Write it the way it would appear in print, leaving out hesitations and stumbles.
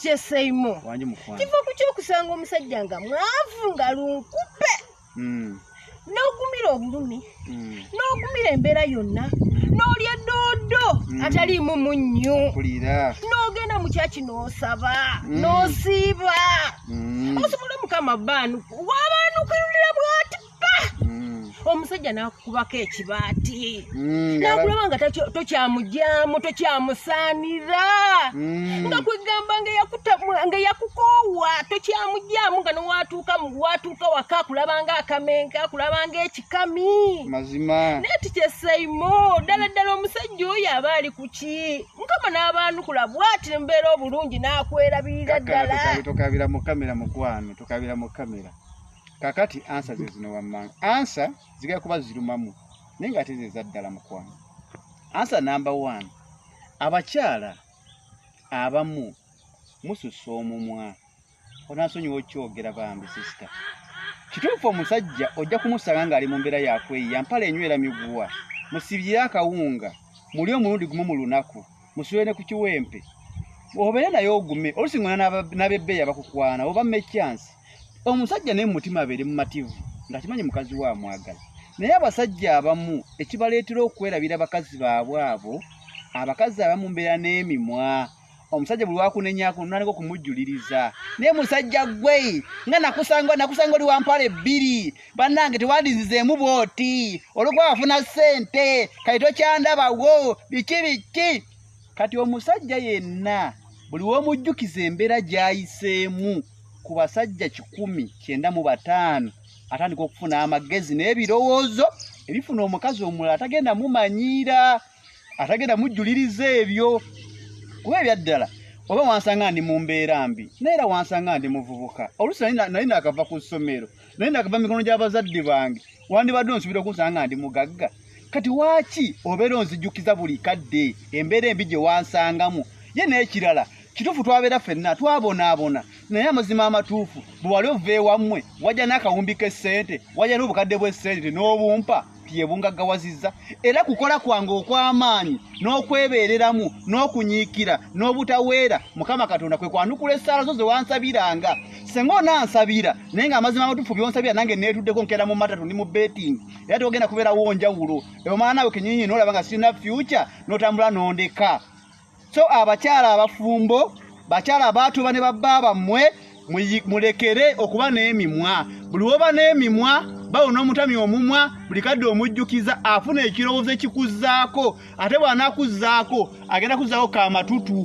kyeseimo wanji mukwano kiva ku kyokusanga omusajja nga mwavu nga lunkupe n'ogumira obulumi n'ogumira embeera yonna n'olya doodo ataliimu munnyo n'ogenda mu kyaki n'osaba n'osiiba osobola mukama baanuku waabaanukirira bw'ati ppa omusajja n'akukubako ekibaati n'akulaba nga tokyamugyamu tokyamusaanira nga kwegamba nga yakukoowa tokyamugyamu nga watuuka waka akulabanga akamenka akulabanga ekikami mazima naye tikyeseimo ddala omusajja oyo aba ali ku ki mukama n'abaanukula bw'ati embeera obulungi n'akwerabirira ddala tokabira mu kamera mukwano tokabira mu kamera kakati ansa zino wammanga ansa zigaya kuba zirumamu naye nga ate zeza ddala mukwano ansa number 1 abakyala abamu mususa omumwa onansonyiwa okyogera bambi sister kituufu omusajja ojja kumusanga ng'ali mu mbeera yakweyiya mpala enywera miguwa musibyire akawunga muli omulundi gumu mu lunaku musule ne ku kiwempe obeere naye ogume olusiŋŋana n'abebbeeyi abakukwana oba mmekyansi omusajja naye mu mutima abeere mumativu ng'akimanyi mukazi we amwagala naye abasajja abamu ekibaleetera okwerabira bakazi baabwe abo abakazi abamu mbeera n'emimwa omusajja buli wakunenyaako nonaneko kumujjuliriza naye musajja gwe nga nakusanga oli wampala 2 bannange tewandinzizeemu bw'oti olwokuba wafuna ssente kati tokyandabawo biki kati omusajja yenna buli w'omujjukiza embeera gy'ayiseemu ku basajja 195 atandika okufuna amagezi n'ebirowoozo ebifuna omukazi omulala atagenda mumanyiira atagenda mujjuliriza ebyo kuba ebyaddala oba wansanga ndi mu mbeera mbi naye wansanga ndi muvubuka oluusi nali nakava ku ssomero nali nakava mikono gy'abazadde bange wandibadde onsubira okunsanga ndi mugagga kati waaki obeera onzijjukiza buli kadde embeera embi gye wansangamu ye n'ekirala kituufu twabeera ffenna twabonaabona naye amazima amatuufu bwe wali ova ewammwe wajja n'akawumbi k'essente wajja n'obukadde bw'essente n'obumpa byebungaggawazizza era kukola kwange okw'amaanyi n'okwebeereramu n'okunyiikira n'obutaweera mukama katonda kwe kwanukula essaala zo ze wansabiranga senga onansabira naye ng'amazima amatuufu byonsabira nange neetuddeko nkeera mu matatu ndi mu betingi era togenda kubeerawo njawulo omala naawe kenyinyi n'olaba nga sirina future n'otambula n'ondeka so abakyala abafumbo bakyala abaatuba ne babba bammwe mulekere okuba n'emimwa buli woba n'emimwa bawo n'omutami omumwa buli kadde omujjukiza afuna ekirowoozo ekikuzzaako ate bw'anaakuzzaako agenda kuzzaako kaamatutu